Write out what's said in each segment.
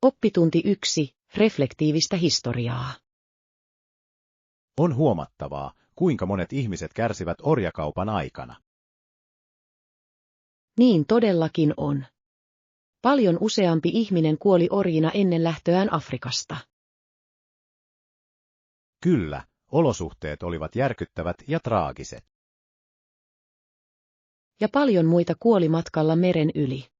Oppitunti 1. Reflektiivistä historiaa. On huomattavaa, kuinka monet ihmiset kärsivät orjakaupan aikana. Niin todellakin on. Paljon useampi ihminen kuoli orjina ennen lähtöään Afrikasta. Kyllä, olosuhteet olivat järkyttävät ja traagiset. Ja paljon muita kuoli matkalla meren yli.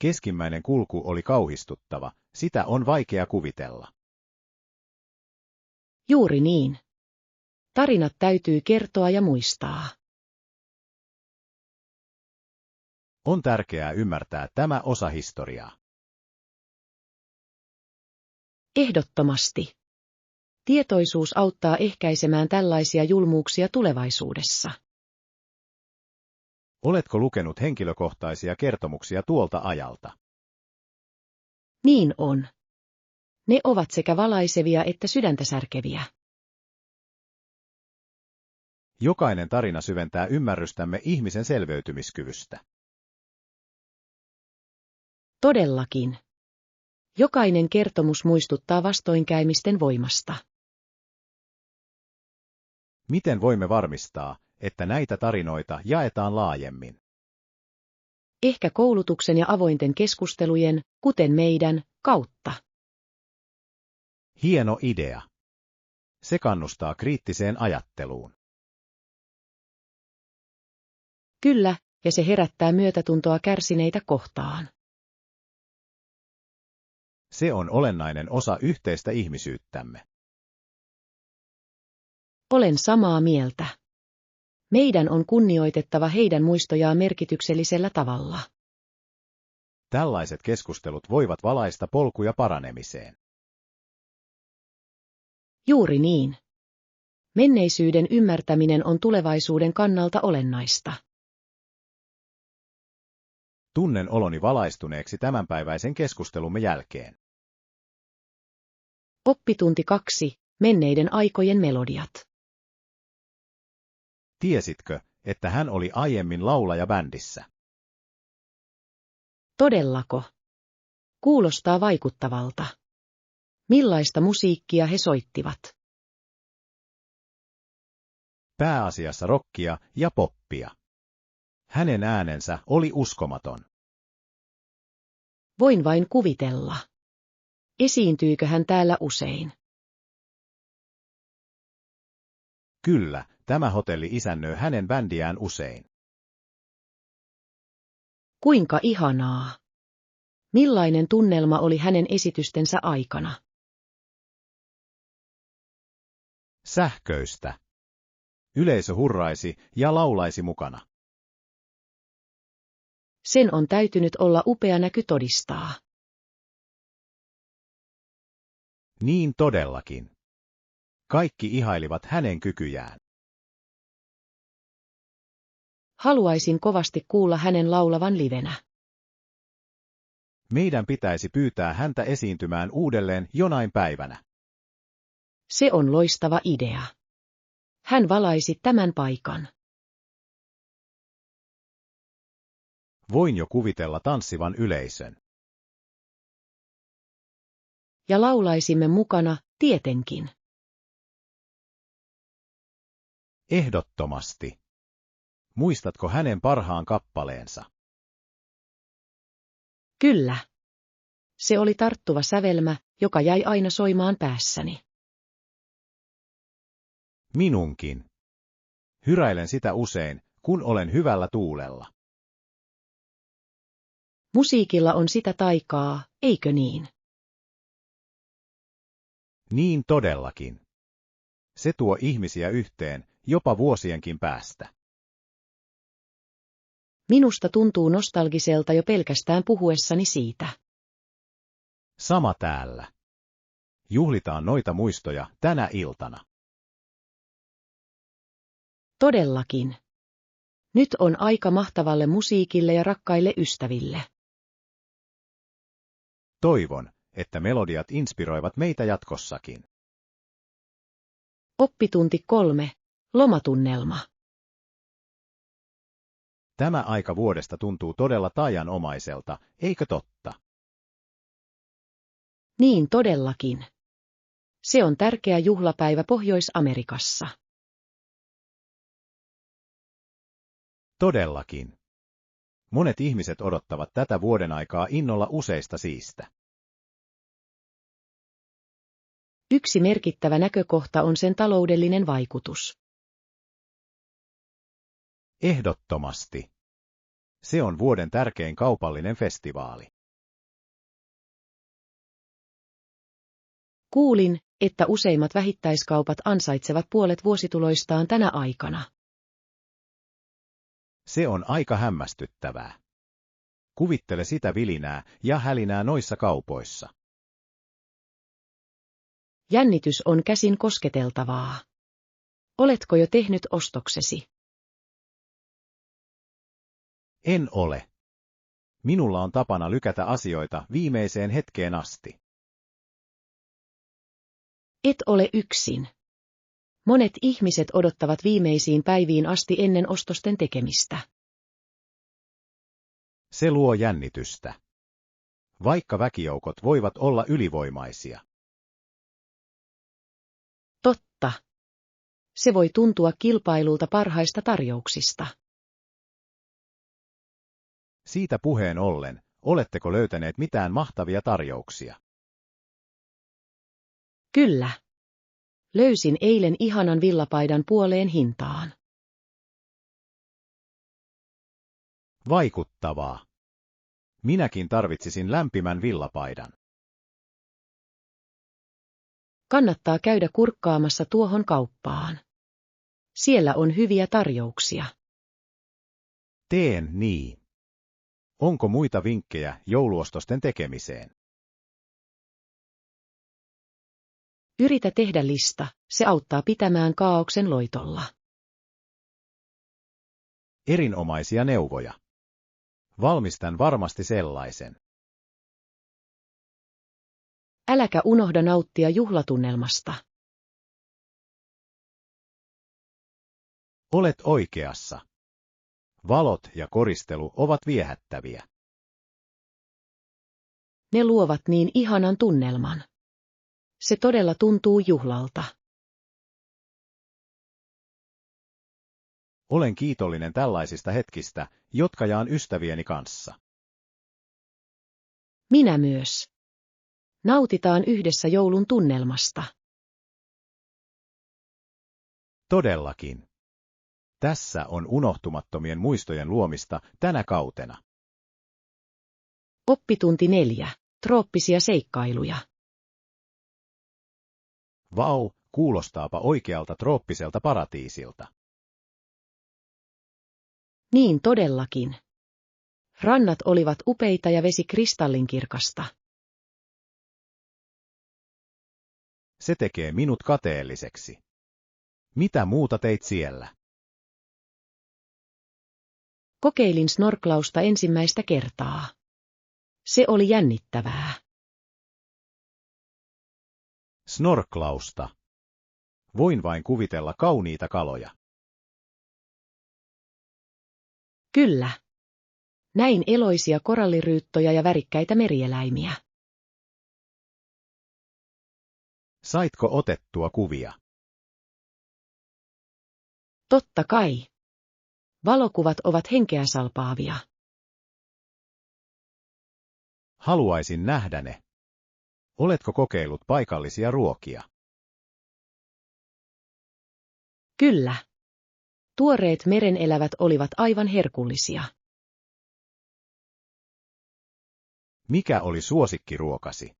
Keskimmäinen kulku oli kauhistuttava, sitä on vaikea kuvitella. Juuri niin. Tarinat täytyy kertoa ja muistaa. On tärkeää ymmärtää tämä osa historiaa. Ehdottomasti. Tietoisuus auttaa ehkäisemään tällaisia julmuuksia tulevaisuudessa. Oletko lukenut henkilökohtaisia kertomuksia tuolta ajalta? Niin on. Ne ovat sekä valaisevia että sydäntä särkeviä. Jokainen tarina syventää ymmärrystämme ihmisen selviytymiskyvystä. Todellakin. Jokainen kertomus muistuttaa vastoinkäymisten voimasta. Miten voimme varmistaa, että näitä tarinoita jaetaan laajemmin? Ehkä koulutuksen ja avointen keskustelujen, kuten meidän, kautta. Hieno idea. Se kannustaa kriittiseen ajatteluun. Kyllä, ja se herättää myötätuntoa kärsineitä kohtaan. Se on olennainen osa yhteistä ihmisyyttämme. Olen samaa mieltä. Meidän on kunnioitettava heidän muistojaan merkityksellisellä tavalla. Tällaiset keskustelut voivat valaista polkuja paranemiseen. Juuri niin. Menneisyyden ymmärtäminen on tulevaisuuden kannalta olennaista. Tunnen oloni valaistuneeksi tämänpäiväisen keskustelumme jälkeen. Oppitunti 2. Menneiden aikojen melodiat. Tiesitkö, että hän oli aiemmin laulaja bändissä? Todellako? Kuulostaa vaikuttavalta. Millaista musiikkia he soittivat? Pääasiassa rockia ja poppia. Hänen äänensä oli uskomaton. Voin vain kuvitella. Esiintyykö hän täällä usein? Kyllä, tämä hotelli isännöi hänen bändiään usein. Kuinka ihanaa. Millainen tunnelma oli hänen esitystensä aikana? Sähköistä. Yleisö hurraisi ja laulaisi mukana. Sen on täytynyt olla upea näky todistaa. Niin todellakin. Kaikki ihailivat hänen kykyjään. Haluaisin kovasti kuulla hänen laulavan livenä. Meidän pitäisi pyytää häntä esiintymään uudelleen jonain päivänä. Se on loistava idea. Hän valaisi tämän paikan. Voin jo kuvitella tanssivan yleisön. Ja laulaisimme mukana, tietenkin. Ehdottomasti. Muistatko hänen parhaan kappaleensa? Kyllä. Se oli tarttuva sävelmä, joka jäi aina soimaan päässäni. Minunkin. Hyräilen sitä usein, kun olen hyvällä tuulella. Musiikilla on sitä taikaa, eikö niin? Niin todellakin. Se tuo ihmisiä yhteen, jopa vuosienkin päästä. Minusta tuntuu nostalgiselta jo pelkästään puhuessani siitä. Sama täällä. Juhlitaan noita muistoja tänä iltana. Todellakin. Nyt on aika mahtavalle musiikille ja rakkaille ystäville. Toivon, että melodiat inspiroivat meitä jatkossakin. Oppitunti 3. Lomatunnelma. Tämä aika vuodesta tuntuu todella taianomaiselta, eikö totta? Niin todellakin. Se on tärkeä juhlapäivä Pohjois-Amerikassa. Todellakin. Monet ihmiset odottavat tätä vuodenaikaa innolla useista syistä. Yksi merkittävä näkökohta on sen taloudellinen vaikutus. Ehdottomasti. Se on vuoden tärkein kaupallinen festivaali. Kuulin, että useimmat vähittäiskaupat ansaitsevat puolet vuosituloistaan tänä aikana. Se on aika hämmästyttävää. Kuvittele sitä vilinää ja hälinää noissa kaupoissa. Jännitys on käsin kosketeltavaa. Oletko jo tehnyt ostoksesi? En ole. Minulla on tapana lykätä asioita viimeiseen hetkeen asti. Et ole yksin. Monet ihmiset odottavat viimeisiin päiviin asti ennen ostosten tekemistä. Se luo jännitystä. Vaikka väkijoukot voivat olla ylivoimaisia. Totta. Se voi tuntua kilpailulta parhaista tarjouksista. Siitä puheen ollen, oletteko löytäneet mitään mahtavia tarjouksia? Kyllä. Löysin eilen ihanan villapaidan puoleen hintaan. Vaikuttavaa. Minäkin tarvitsisin lämpimän villapaidan. Kannattaa käydä kurkkaamassa tuohon kauppaan. Siellä on hyviä tarjouksia. Teen niin. Onko muita vinkkejä jouluostosten tekemiseen? Yritä tehdä lista, se auttaa pitämään kaaoksen loitolla. Erinomaisia neuvoja. Valmistan varmasti sellaisen. Äläkä unohda nauttia juhlatunnelmasta. Olet oikeassa. Valot ja koristelu ovat viehättäviä. Ne luovat niin ihanan tunnelman. Se todella tuntuu juhlalta. Olen kiitollinen tällaisista hetkistä, jotka jaan ystävieni kanssa. Minä myös. Nautitaan yhdessä joulun tunnelmasta. Todellakin. Tässä on unohtumattomien muistojen luomista tänä kautena. Oppitunti 4. Trooppisia seikkailuja. Vau, kuulostaapa oikealta trooppiselta paratiisilta. Niin todellakin. Rannat olivat upeita ja vesi kristallinkirkasta. Se tekee minut kateelliseksi. Mitä muuta teit siellä? Kokeilin snorklausta ensimmäistä kertaa. Se oli jännittävää. Snorklausta. Voin vain kuvitella kauniita kaloja. Kyllä. Näin eloisia koralliryyttoja ja värikkäitä merieläimiä. Saitko otettua kuvia? Totta kai. Valokuvat ovat henkeä salpaavia. Haluaisin nähdä ne. Oletko kokeillut paikallisia ruokia? Kyllä. Tuoreet merenelävät olivat aivan herkullisia. Mikä oli suosikkiruokasi?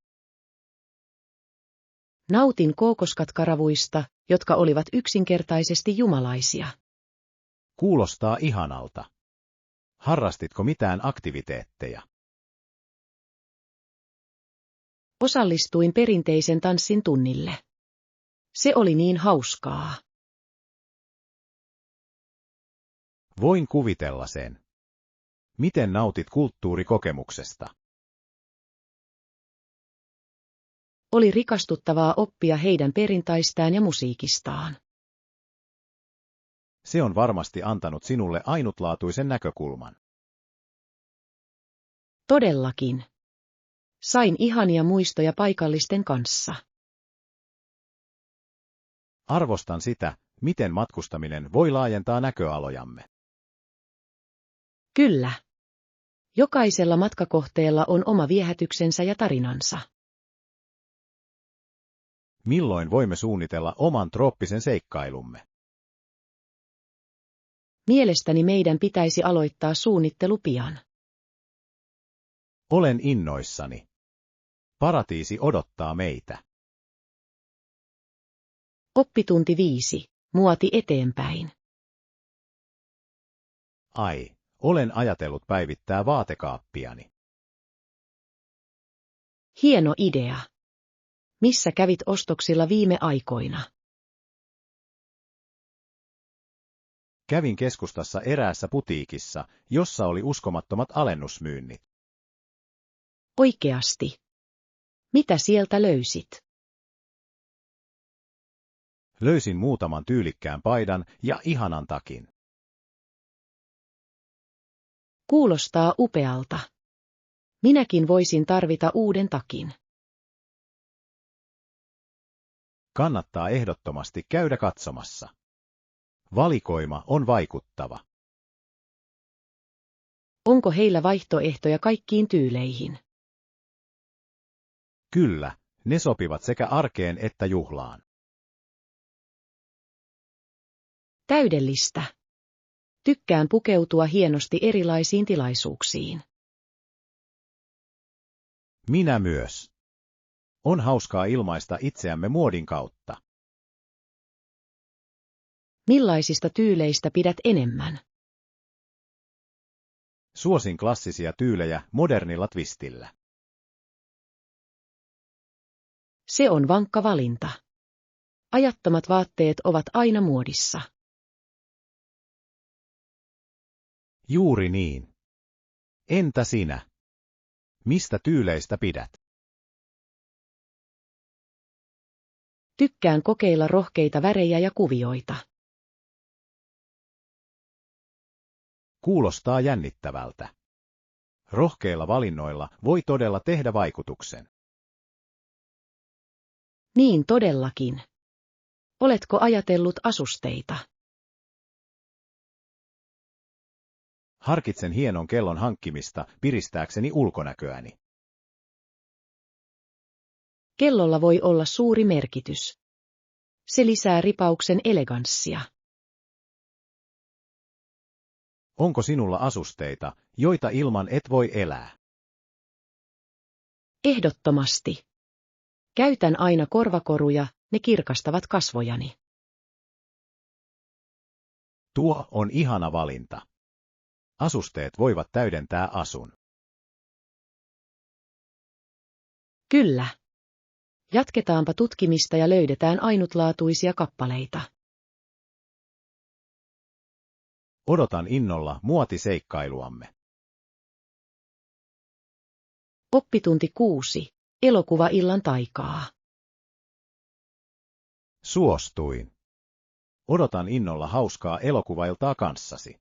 Nautin kookoskatkaravuista, jotka olivat yksinkertaisesti jumalaisia. Kuulostaa ihanalta. Harrastitko mitään aktiviteetteja? Osallistuin perinteisen tanssin tunnille. Se oli niin hauskaa. Voin kuvitella sen. Miten nautit kulttuurikokemuksesta? Oli rikastuttavaa oppia heidän perintaistään ja musiikistaan. Se on varmasti antanut sinulle ainutlaatuisen näkökulman. Todellakin. Sain ihania muistoja paikallisten kanssa. Arvostan sitä, miten matkustaminen voi laajentaa näköalojamme. Kyllä. Jokaisella matkakohteella on oma viehätyksensä ja tarinansa. Milloin voimme suunnitella oman trooppisen seikkailumme? Mielestäni meidän pitäisi aloittaa suunnittelu pian. Olen innoissani. Paratiisi odottaa meitä. Oppitunti 5. Muoti eteenpäin. Ai, olen ajatellut päivittää vaatekaappiani. Hieno idea. Missä kävit ostoksilla viime aikoina? Kävin keskustassa eräässä putiikissa, jossa oli uskomattomat alennusmyynnit. Oikeasti. Mitä sieltä löysit? Löysin muutaman tyylikkään paidan ja ihanan takin. Kuulostaa upealta. Minäkin voisin tarvita uuden takin. Kannattaa ehdottomasti käydä katsomassa. Valikoima on vaikuttava. Onko heillä vaihtoehtoja kaikkiin tyyleihin? Kyllä, ne sopivat sekä arkeen että juhlaan. Täydellistä. Tykkään pukeutua hienosti erilaisiin tilaisuuksiin. Minä myös. On hauskaa ilmaista itseämme muodin kautta. Millaisista tyyleistä pidät enemmän? Suosin klassisia tyylejä modernilla twistillä. Se on vankka valinta. Ajattomat vaatteet ovat aina muodissa. Juuri niin. Entä sinä? Mistä tyyleistä pidät? Tykkään kokeilla rohkeita värejä ja kuvioita. Kuulostaa jännittävältä. Rohkeilla valinnoilla voi todella tehdä vaikutuksen. Niin todellakin. Oletko ajatellut asusteita? Harkitsen hienon kellon hankkimista piristääkseni ulkonäköäni. Kellolla voi olla suuri merkitys. Se lisää ripauksen eleganssia. Onko sinulla asusteita, joita ilman et voi elää? Ehdottomasti. Käytän aina korvakoruja, ne kirkastavat kasvojani. Tuo on ihana valinta. Asusteet voivat täydentää asun. Kyllä. Jatketaanpa tutkimista ja löydetään ainutlaatuisia kappaleita. Odotan innolla muotiseikkailuamme. Oppitunti 6. Elokuva illan taikaa. Suostuin. Odotan innolla hauskaa elokuvailtaa kanssasi.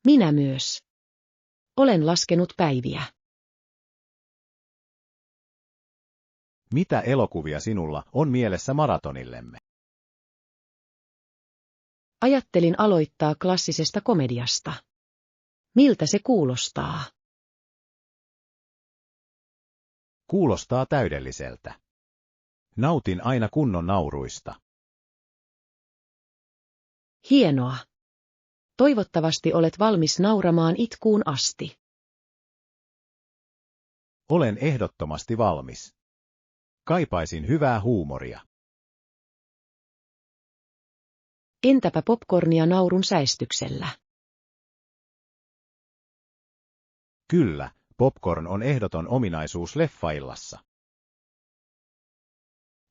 Minä myös. Olen laskenut päiviä. Mitä elokuvia sinulla on mielessä maratonillemme? Ajattelin aloittaa klassisesta komediasta. Miltä se kuulostaa? Kuulostaa täydelliseltä. Nautin aina kunnon nauruista. Hienoa. Toivottavasti olet valmis nauramaan itkuun asti. Olen ehdottomasti valmis. Kaipaisin hyvää huumoria. Entäpä popcornia naurun säestyksellä? Kyllä, popcorn on ehdoton ominaisuus leffaillassa.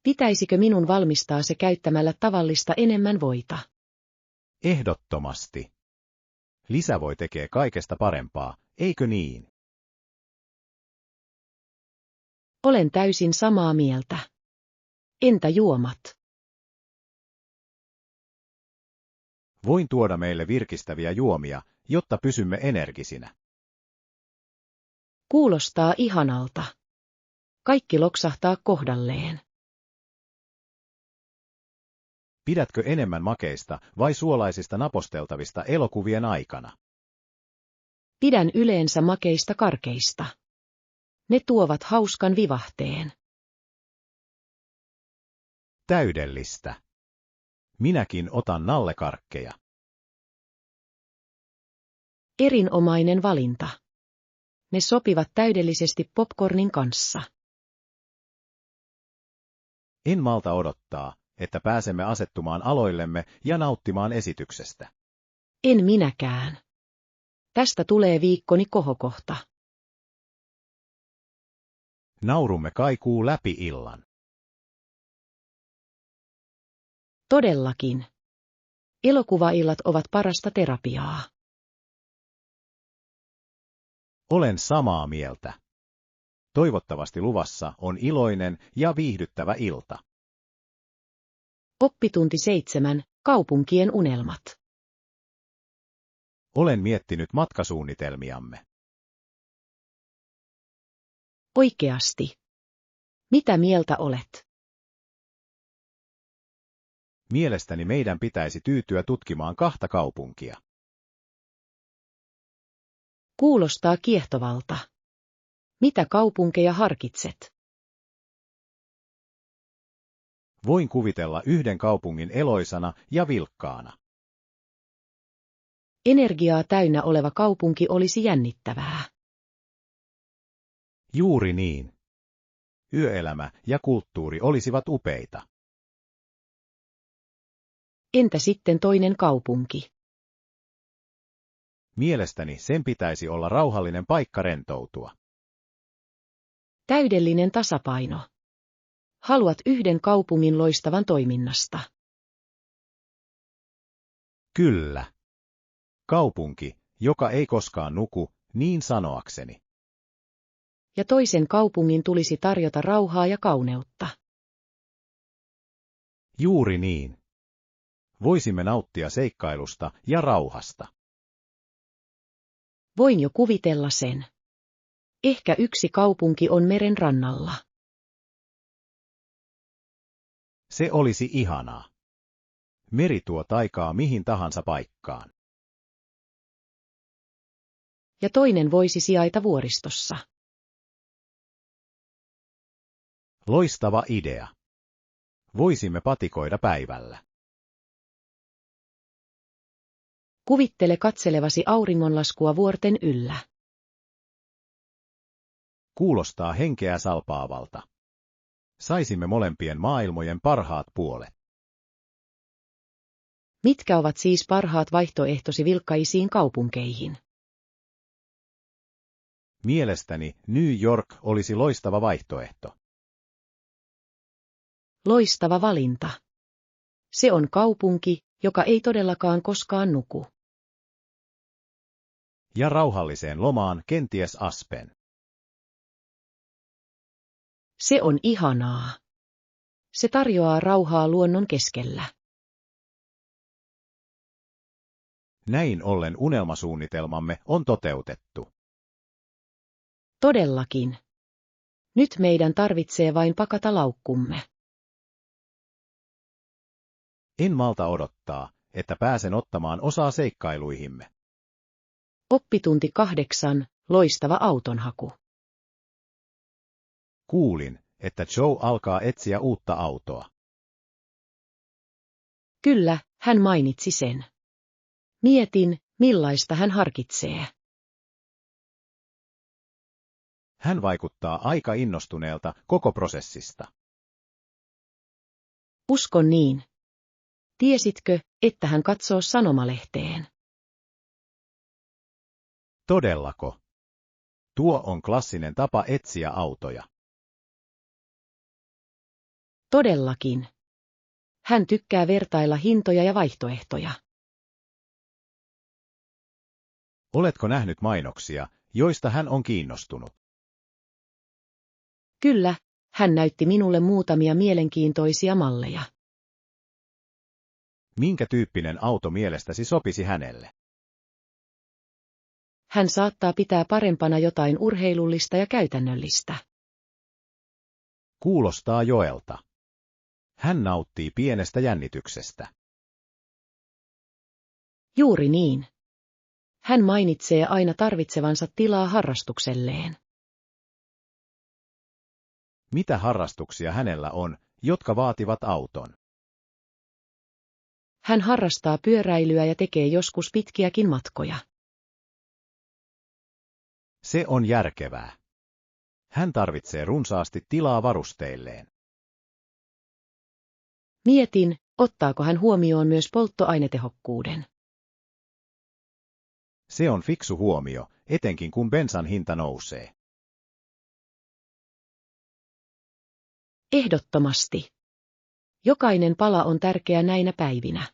Pitäisikö minun valmistaa se käyttämällä tavallista enemmän voita? Ehdottomasti. Lisävoi tekee kaikesta parempaa, eikö niin? Olen täysin samaa mieltä. Entä juomat? Voin tuoda meille virkistäviä juomia, jotta pysymme energisinä. Kuulostaa ihanalta. Kaikki loksahtaa kohdalleen. Pidätkö enemmän makeista vai suolaisista naposteltavista elokuvien aikana? Pidän yleensä makeista karkeista. Ne tuovat hauskan vivahteen. Täydellistä. Minäkin otan nallekarkkeja. Erinomainen valinta. Ne sopivat täydellisesti popcornin kanssa. En malta odottaa, että pääsemme asettumaan aloillemme ja nauttimaan esityksestä. En minäkään. Tästä tulee viikkoni kohokohta. Naurumme kaikuu läpi illan. Todellakin. Elokuvaillat ovat parasta terapiaa. Olen samaa mieltä. Toivottavasti luvassa on iloinen ja viihdyttävä ilta. Oppitunti 7. Kaupunkien unelmat. Olen miettinyt matkasuunnitelmiamme. Oikeasti. Mitä mieltä olet? Mielestäni meidän pitäisi tyytyä tutkimaan 2 kaupunkia. Kuulostaa kiehtovalta. Mitä kaupunkeja harkitset? Voin kuvitella yhden kaupungin eloisana ja vilkkaana. Energiaa täynnä oleva kaupunki olisi jännittävää. Juuri niin. Yöelämä ja kulttuuri olisivat upeita. Entä sitten toinen kaupunki? Mielestäni sen pitäisi olla rauhallinen paikka rentoutua. Täydellinen tasapaino. Haluat yhden kaupungin loistavan toiminnasta. Kyllä. Kaupunki, joka ei koskaan nuku, niin sanoakseni. Ja toisen kaupungin tulisi tarjota rauhaa ja kauneutta. Juuri niin. Voisimme nauttia seikkailusta ja rauhasta. Voin jo kuvitella sen. Ehkä yksi kaupunki on meren rannalla. Se olisi ihanaa. Meri tuo taikaa mihin tahansa paikkaan. Ja toinen voisi sijaita vuoristossa. Loistava idea. Voisimme patikoida päivällä. Kuvittele katselevasi auringonlaskua vuorten yllä. Kuulostaa henkeä salpaavalta. Saisimme molempien maailmojen parhaat puolet. Mitkä ovat siis parhaat vaihtoehtosi vilkkaisiin kaupunkeihin? Mielestäni New York olisi loistava vaihtoehto. Loistava valinta. Se on kaupunki, joka ei todellakaan koskaan nuku. Ja rauhalliseen lomaan kenties Aspen. Se on ihanaa. Se tarjoaa rauhaa luonnon keskellä. Näin ollen unelmasuunnitelmamme on toteutettu. Todellakin. Nyt meidän tarvitsee vain pakata laukkumme. En malta odottaa, että pääsen ottamaan osaa seikkailuihimme. Oppitunti 8. Loistava autonhaku. Kuulin, että Joe alkaa etsiä uutta autoa. Kyllä, hän mainitsi sen. Mietin, millaista hän harkitsee. Hän vaikuttaa aika innostuneelta koko prosessista. Uskon niin. Tiesitkö, että hän katsoo sanomalehteen? Todellako? Tuo on klassinen tapa etsiä autoja. Todellakin. Hän tykkää vertailla hintoja ja vaihtoehtoja. Oletko nähnyt mainoksia, joista hän on kiinnostunut? Kyllä, hän näytti minulle muutamia mielenkiintoisia malleja. Minkä tyyppinen auto mielestäsi sopisi hänelle? Hän saattaa pitää parempana jotain urheilullista ja käytännöllistä. Kuulostaa Joelta. Hän nauttii pienestä jännityksestä. Juuri niin. Hän mainitsee aina tarvitsevansa tilaa harrastukselleen. Mitä harrastuksia hänellä on, jotka vaativat auton? Hän harrastaa pyöräilyä ja tekee joskus pitkiäkin matkoja. Se on järkevää. Hän tarvitsee runsaasti tilaa varusteilleen. Mietin, ottaako hän huomioon myös polttoainetehokkuuden. Se on fiksu huomio, etenkin kun bensan hinta nousee. Ehdottomasti. Jokainen pala on tärkeä näinä päivinä.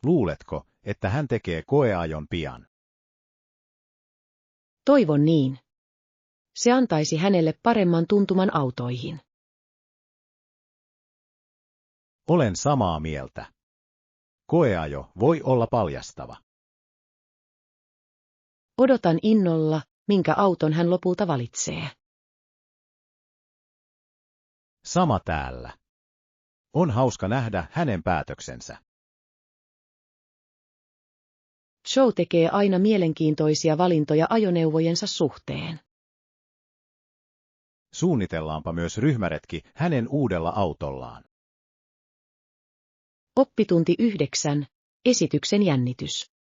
Luuletko, että hän tekee koeajon pian? Toivon niin. Se antaisi hänelle paremman tuntuman autoihin. Olen samaa mieltä. Koeajo voi olla paljastava. Odotan innolla, minkä auton hän lopulta valitsee. Sama täällä. On hauska nähdä hänen päätöksensä. Joe tekee aina mielenkiintoisia valintoja ajoneuvojensa suhteen. Suunnitellaanpa myös ryhmäretki hänen uudella autollaan. Oppitunti 9. Esityksen jännitys.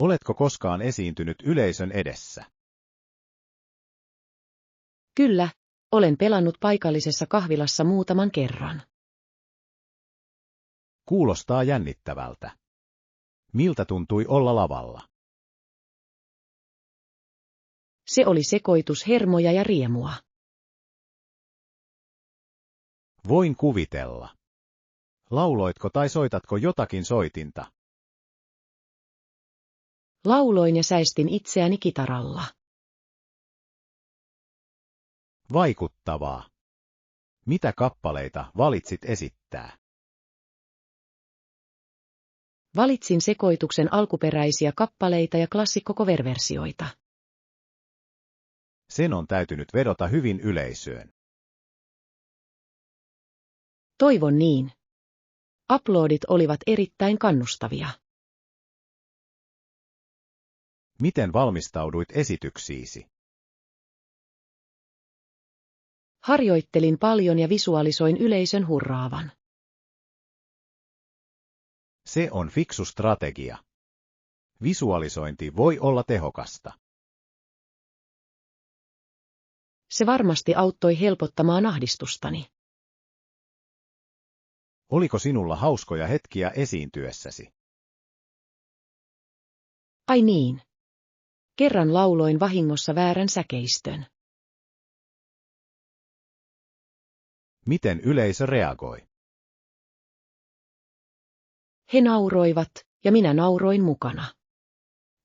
Oletko koskaan esiintynyt yleisön edessä? Kyllä, olen pelannut paikallisessa kahvilassa muutaman kerran. Kuulostaa jännittävältä. Miltä tuntui olla lavalla? Se oli sekoitus hermoja ja riemua. Voin kuvitella. Lauloitko tai soitatko jotakin soitinta? Lauloin ja säistin itseäni kitaralla. Vaikuttavaa. Mitä kappaleita valitsit esittää? Valitsin sekoituksen alkuperäisiä kappaleita ja klassikko-cover-versioita. Sen on täytynyt vedota hyvin yleisöön. Toivon niin. Uploadit olivat erittäin kannustavia. Miten valmistauduit esityksiisi? Harjoittelin paljon ja visualisoin yleisön hurraavan. Se on fiksu strategia. Visualisointi voi olla tehokasta. Se varmasti auttoi helpottamaan ahdistustani. Oliko sinulla hauskoja hetkiä esiintyessäsi? Ai niin. Kerran lauloin vahingossa väärän säkeistön. Miten yleisö reagoi? He nauroivat, ja minä nauroin mukana.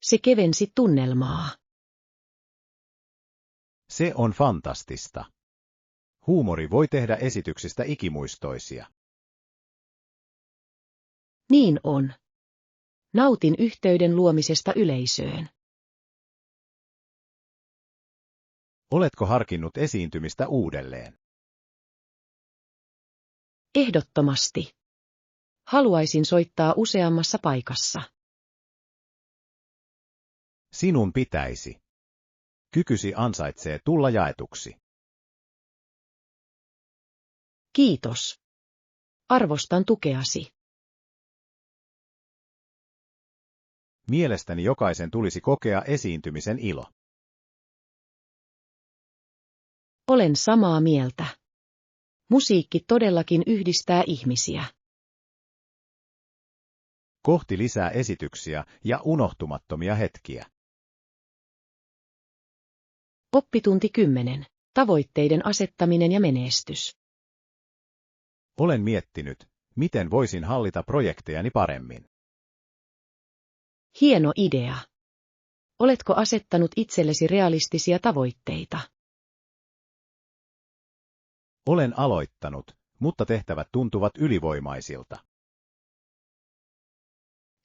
Se kevensi tunnelmaa. Se on fantastista. Huumori voi tehdä esityksistä ikimuistoisia. Niin on. Nautin yhteyden luomisesta yleisöön. Oletko harkinnut esiintymistä uudelleen? Ehdottomasti. Haluaisin soittaa useammassa paikassa. Sinun pitäisi. Kykysi ansaitsee tulla jaetuksi. Kiitos. Arvostan tukeasi. Mielestäni jokaisen tulisi kokea esiintymisen ilo. Olen samaa mieltä. Musiikki todellakin yhdistää ihmisiä. Kohti lisää esityksiä ja unohtumattomia hetkiä. Oppitunti 10. Tavoitteiden asettaminen ja menestys. Olen miettinyt, miten voisin hallita projektejani paremmin. Hieno idea. Oletko asettanut itsellesi realistisia tavoitteita? Olen aloittanut, mutta tehtävät tuntuvat ylivoimaisilta.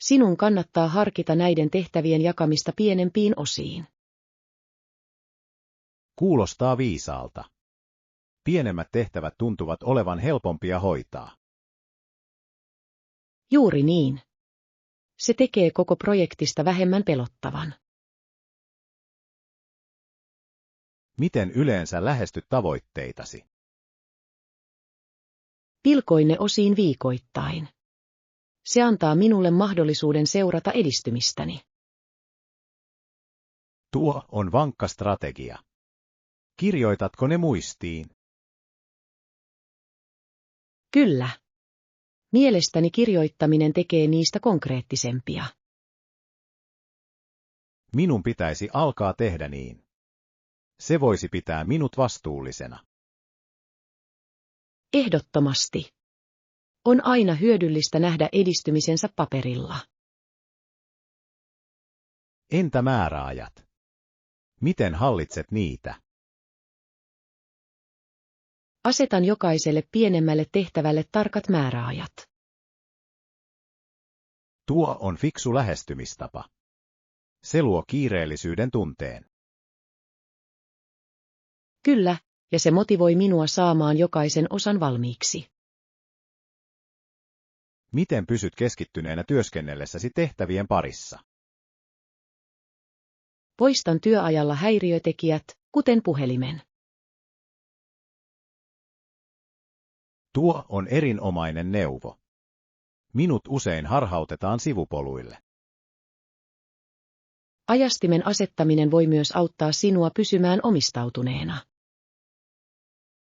Sinun kannattaa harkita näiden tehtävien jakamista pienempiin osiin. Kuulostaa viisaalta. Pienemmät tehtävät tuntuvat olevan helpompia hoitaa. Juuri niin. Se tekee koko projektista vähemmän pelottavan. Miten yleensä lähestyt tavoitteitasi? Pilkoin ne osiin viikoittain. Se antaa minulle mahdollisuuden seurata edistymistäni. Tuo on vankka strategia. Kirjoitatko ne muistiin? Kyllä. Mielestäni kirjoittaminen tekee niistä konkreettisempia. Minun pitäisi alkaa tehdä niin. Se voisi pitää minut vastuullisena. Ehdottomasti. On aina hyödyllistä nähdä edistymisensä paperilla. Entä määräajat? Miten hallitset niitä? Asetan jokaiselle pienemmälle tehtävälle tarkat määräajat. Tuo on fiksu lähestymistapa. Se luo kiireellisyyden tunteen. Kyllä, ja se motivoi minua saamaan jokaisen osan valmiiksi. Miten pysyt keskittyneenä työskennellessäsi tehtävien parissa? Poistan työajalla häiriötekijät, kuten puhelimen. Tuo on erinomainen neuvo. Minut usein harhautetaan sivupoluille. Ajastimen asettaminen voi myös auttaa sinua pysymään omistautuneena.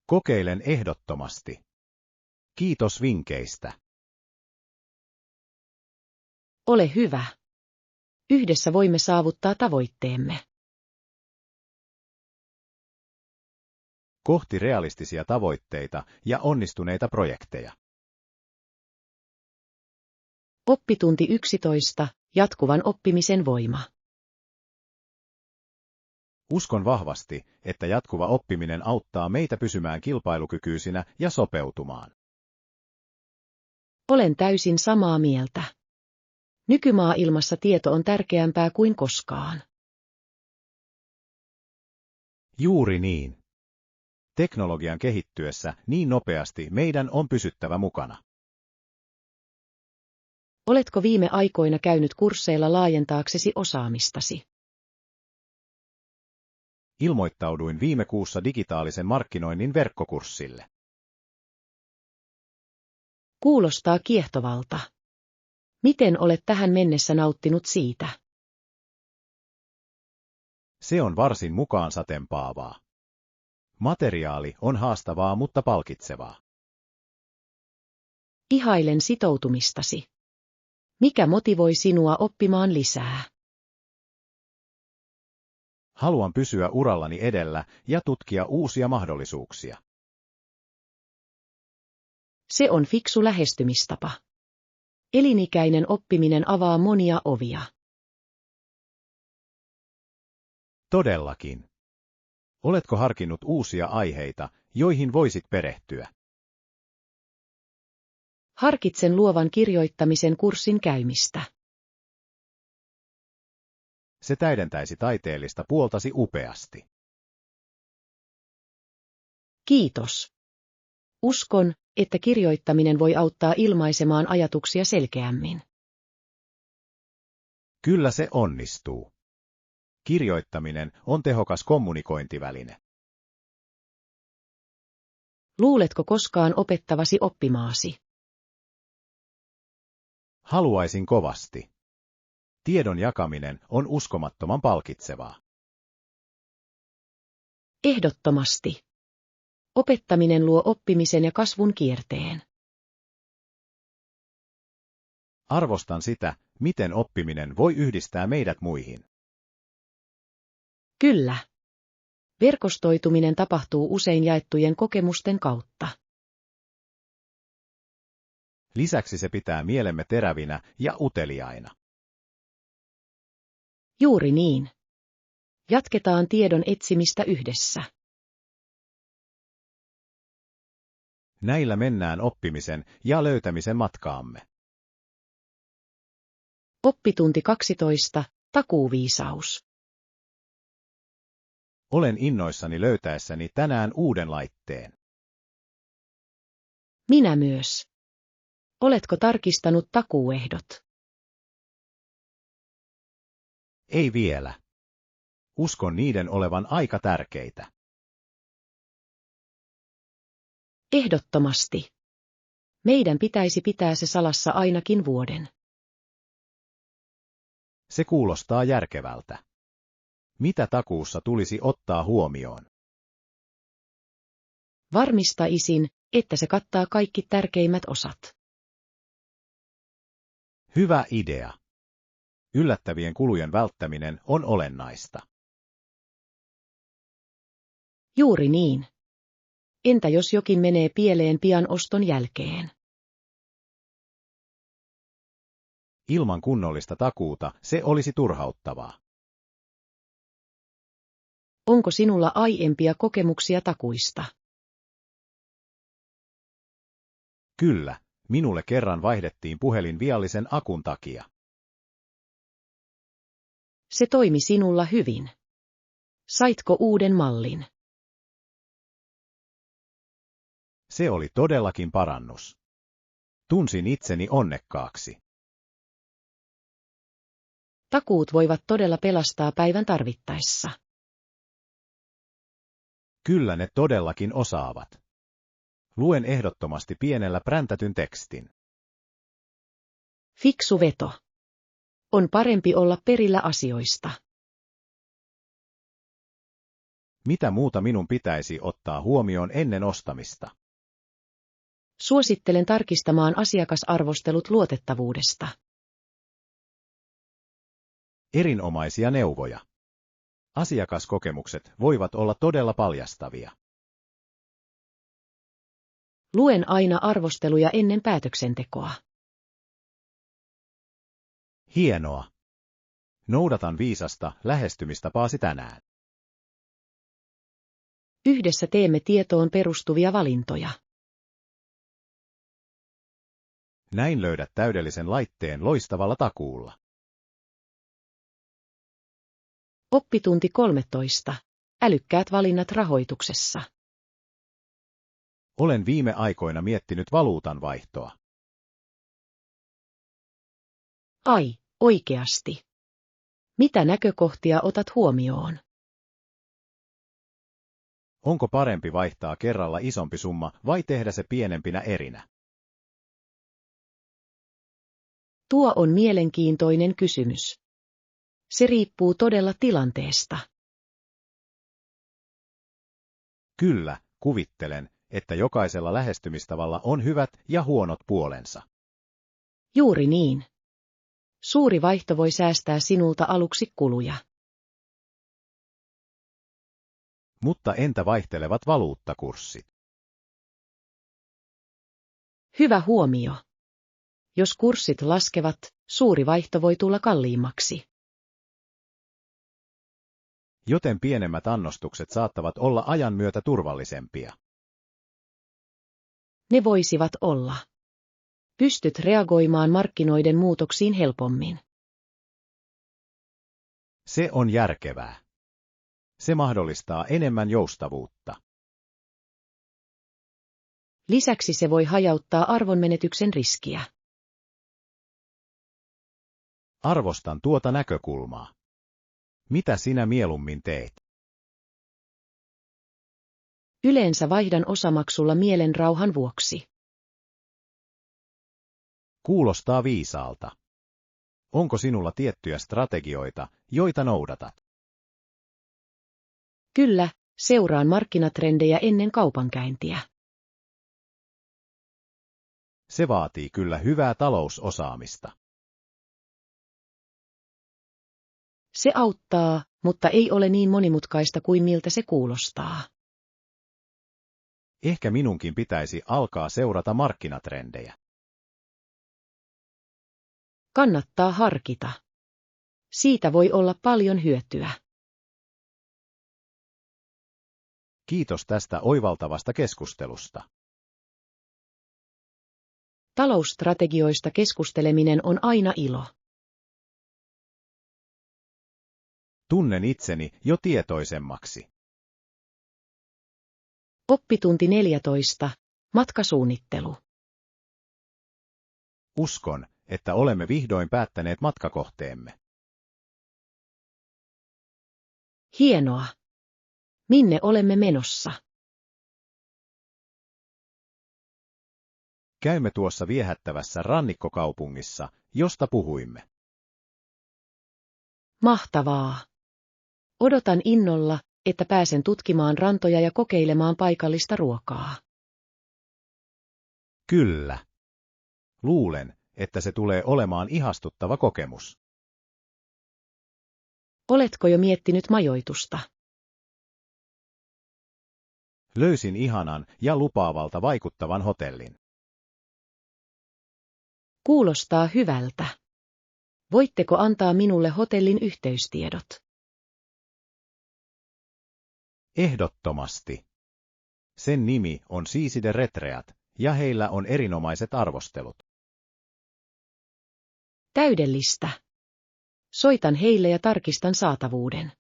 Kokeilen ehdottomasti. Kiitos vinkkeistä. Ole hyvä. Yhdessä voimme saavuttaa tavoitteemme. Kohti realistisia tavoitteita ja onnistuneita projekteja. Oppitunti 11. Jatkuvan oppimisen voima. Uskon vahvasti, että jatkuva oppiminen auttaa meitä pysymään kilpailukykyisinä ja sopeutumaan. Olen täysin samaa mieltä. Nykymaailmassa tieto on tärkeämpää kuin koskaan. Juuri niin. Teknologian kehittyessä niin nopeasti meidän on pysyttävä mukana. Oletko viime aikoina käynyt kursseilla laajentaaksesi osaamistasi? Ilmoittauduin viime kuussa digitaalisen markkinoinnin verkkokurssille. Kuulostaa kiehtovalta. Miten olet tähän mennessä nauttinut siitä? Se on varsin mukaansa tempaavaa. Materiaali on haastavaa, mutta palkitsevaa. Ihailen sitoutumistasi. Mikä motivoi sinua oppimaan lisää? Haluan pysyä urallani edellä ja tutkia uusia mahdollisuuksia. Se on fiksu lähestymistapa. Elinikäinen oppiminen avaa monia ovia. Todellakin. Oletko harkinnut uusia aiheita, joihin voisit perehtyä? Harkitsen luovan kirjoittamisen kurssin käymistä. Se täydentäisi taiteellista puoltasi upeasti. Kiitos. Uskon, että kirjoittaminen voi auttaa ilmaisemaan ajatuksia selkeämmin. Kyllä se onnistuu. Kirjoittaminen on tehokas kommunikointiväline. Luuletko koskaan opettavasi oppimaasi? Haluaisin kovasti. Tiedon jakaminen on uskomattoman palkitsevaa. Ehdottomasti. Opettaminen luo oppimisen ja kasvun kierteen. Arvostan sitä, miten oppiminen voi yhdistää meidät muihin. Kyllä. Verkostoituminen tapahtuu usein jaettujen kokemusten kautta. Lisäksi se pitää mielemme terävinä ja uteliaina. Juuri niin. Jatketaan tiedon etsimistä yhdessä. Näillä mennään oppimisen ja löytämisen matkaamme. Oppitunti 12. Takuuviisaus. Olen innoissani löytäessäni tänään uuden laitteen. Minä myös. Oletko tarkistanut takuuehdot? Ei vielä. Uskon niiden olevan aika tärkeitä. Ehdottomasti. Meidän pitäisi pitää se salassa ainakin vuoden. Se kuulostaa järkevältä. Mitä takuussa tulisi ottaa huomioon? Varmistaisin, että se kattaa kaikki tärkeimmät osat. Hyvä idea. Yllättävien kulujen välttäminen on olennaista. Juuri niin. Entä jos jokin menee pieleen pian oston jälkeen? Ilman kunnollista takuuta se olisi turhauttavaa. Onko sinulla aiempia kokemuksia takuista? Kyllä, minulle kerran vaihdettiin puhelin viallisen akun takia. Se toimi sinulla hyvin. Saitko uuden mallin? Se oli todellakin parannus. Tunsin itseni onnekkaaksi. Takuut voivat todella pelastaa päivän tarvittaessa. Kyllä ne todellakin osaavat. Luen ehdottomasti pienellä präntätyn tekstin. Fiksu veto. On parempi olla perillä asioista. Mitä muuta minun pitäisi ottaa huomioon ennen ostamista? Suosittelen tarkistamaan asiakasarvostelut luotettavuudesta. Erinomaisia neuvoja. Asiakaskokemukset voivat olla todella paljastavia. Luen aina arvosteluja ennen päätöksentekoa. Hienoa. Noudatan viisasta lähestymistapaasi tänään. Yhdessä teemme tietoon perustuvia valintoja. Näin löydät täydellisen laitteen loistavalla takuulla. Oppitunti 13. Älykkäät valinnat rahoituksessa. Olen viime aikoina miettinyt valuutan vaihtoa. Ai, oikeasti. Mitä näkökohtia otat huomioon? Onko parempi vaihtaa kerralla isompi summa vai tehdä se pienempinä erinä? Tuo on mielenkiintoinen kysymys. Se riippuu todella tilanteesta. Kyllä, kuvittelen, että jokaisella lähestymistavalla on hyvät ja huonot puolensa. Juuri niin. Suuri vaihto voi säästää sinulta aluksi kuluja. Mutta entä vaihtelevat valuuttakurssit? Hyvä huomio. Jos kurssit laskevat, suuri vaihto voi tulla kalliimmaksi. Joten pienemmät annostukset saattavat olla ajan myötä turvallisempia. Ne voisivat olla. Pystyt reagoimaan markkinoiden muutoksiin helpommin. Se on järkevää. Se mahdollistaa enemmän joustavuutta. Lisäksi se voi hajauttaa arvonmenetyksen riskiä. Arvostan tuota näkökulmaa. Mitä sinä mieluummin teet? Yleensä vaihdan osamaksulla mielenrauhan vuoksi. Kuulostaa viisaalta. Onko sinulla tiettyjä strategioita, joita noudatat? Kyllä, seuraan markkinatrendejä ennen kaupankäyntiä. Se vaatii kyllä hyvää talousosaamista. Se auttaa, mutta ei ole niin monimutkaista kuin miltä se kuulostaa. Ehkä minunkin pitäisi alkaa seurata markkinatrendejä. Kannattaa harkita. Siitä voi olla paljon hyötyä. Kiitos tästä oivaltavasta keskustelusta. Talousstrategioista keskusteleminen on aina ilo. Tunnen itseni jo tietoisemmaksi. Oppitunti 14. Matkasuunnittelu. Uskon, että olemme vihdoin päättäneet matkakohteemme. Hienoa. Minne olemme menossa? Käymme tuossa viehättävässä rannikkokaupungissa, josta puhuimme. Mahtavaa. Odotan innolla, että pääsen tutkimaan rantoja ja kokeilemaan paikallista ruokaa. Kyllä. Luulen, että se tulee olemaan ihastuttava kokemus. Oletko jo miettinyt majoitusta? Löysin ihanan ja lupaavalta vaikuttavan hotellin. Kuulostaa hyvältä. Voitteko antaa minulle hotellin yhteystiedot? Ehdottomasti. Sen nimi on Siside Retreat, ja heillä on erinomaiset arvostelut. Täydellistä. Soitan heille ja tarkistan saatavuuden.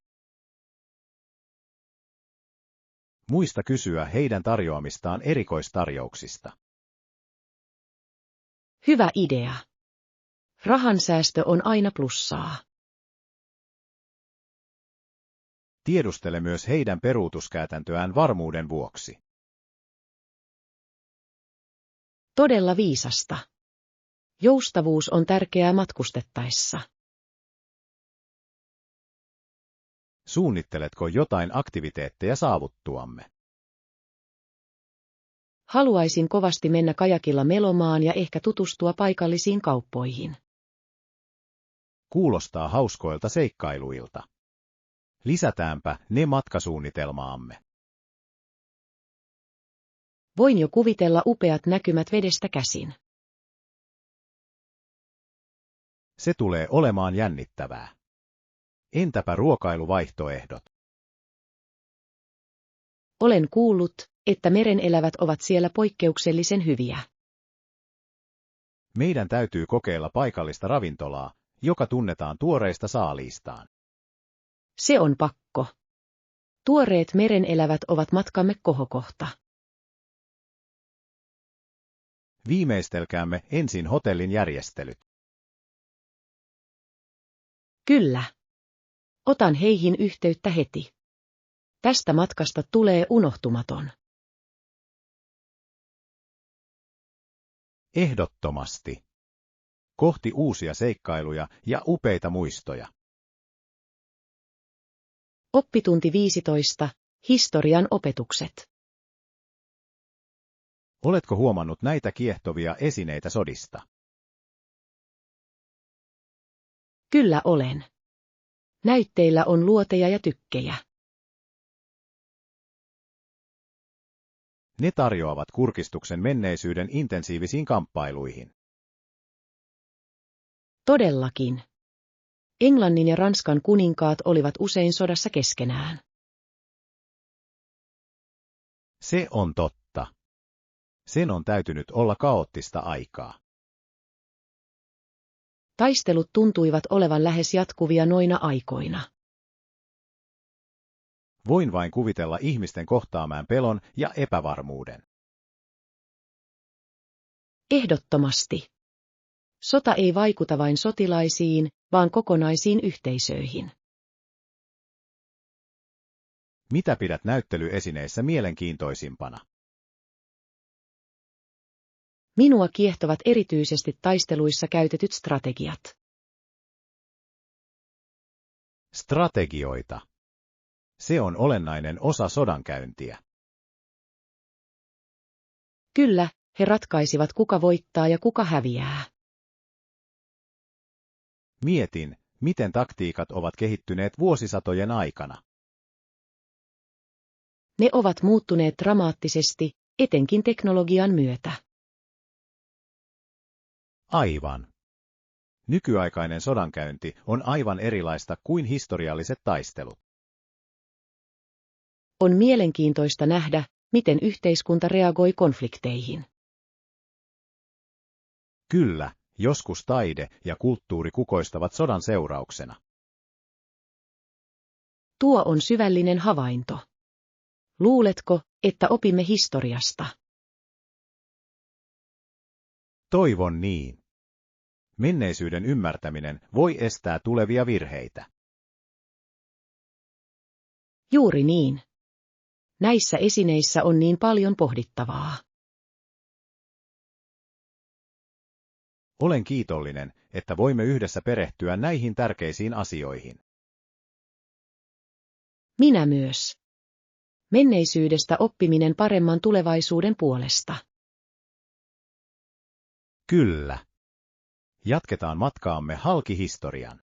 Muista kysyä heidän tarjoamistaan erikoistarjouksista. Hyvä idea. Rahansäästö on aina plussaa. Tiedustele myös heidän peruutuskäytäntöään varmuuden vuoksi. Todella viisasta. Joustavuus on tärkeää matkustettaessa. Suunnitteletko jotain aktiviteetteja saavuttuamme? Haluaisin kovasti mennä kajakilla melomaan ja ehkä tutustua paikallisiin kauppoihin. Kuulostaa hauskoilta seikkailuilta. Lisätäänpä ne matkasuunnitelmaamme. Voin jo kuvitella upeat näkymät vedestä käsin. Se tulee olemaan jännittävää. Entäpä ruokailuvaihtoehdot? Olen kuullut, että merenelävät ovat siellä poikkeuksellisen hyviä. Meidän täytyy kokeilla paikallista ravintolaa, joka tunnetaan tuoreista saaliistaan. Se on pakko. Tuoreet merenelävät ovat matkamme kohokohta. Viimeistelkäämme ensin hotellin järjestelyt. Kyllä. Otan heihin yhteyttä heti. Tästä matkasta tulee unohtumaton. Ehdottomasti. Kohti uusia seikkailuja ja upeita muistoja. Oppitunti 15. Historian opetukset. Oletko huomannut näitä kiehtovia esineitä sodista? Kyllä olen. Näytteillä on luoteja ja tykkejä. Ne tarjoavat kurkistuksen menneisyyden intensiivisiin kamppailuihin. Todellakin. Englannin ja Ranskan kuninkaat olivat usein sodassa keskenään. Se on totta. Sen on täytynyt olla kaoottista aikaa. Taistelut tuntuivat olevan lähes jatkuvia noina aikoina. Voin vain kuvitella ihmisten kohtaamaan pelon ja epävarmuuden. Ehdottomasti. Sota ei vaikuta vain sotilaisiin, vaan kokonaisiin yhteisöihin. Mitä pidät näyttelyesineissä mielenkiintoisimpana? Minua kiehtovat erityisesti taisteluissa käytetyt strategiat. Strategioita. Se on olennainen osa sodankäyntiä. Kyllä, he ratkaisivat kuka voittaa ja kuka häviää. Mietin, miten taktiikat ovat kehittyneet vuosisatojen aikana. Ne ovat muuttuneet dramaattisesti, etenkin teknologian myötä. Aivan. Nykyaikainen sodankäynti on aivan erilaista kuin historialliset taistelut. On mielenkiintoista nähdä, miten yhteiskunta reagoi konflikteihin. Kyllä, joskus taide ja kulttuuri kukoistavat sodan seurauksena. Tuo on syvällinen havainto. Luuletko, että opimme historiasta? Toivon niin. Menneisyyden ymmärtäminen voi estää tulevia virheitä. Juuri niin. Näissä esineissä on niin paljon pohdittavaa. Olen kiitollinen, että voimme yhdessä perehtyä näihin tärkeisiin asioihin. Minä myös. Menneisyydestä oppiminen paremman tulevaisuuden puolesta. Kyllä. Jatketaan matkaamme halki historian.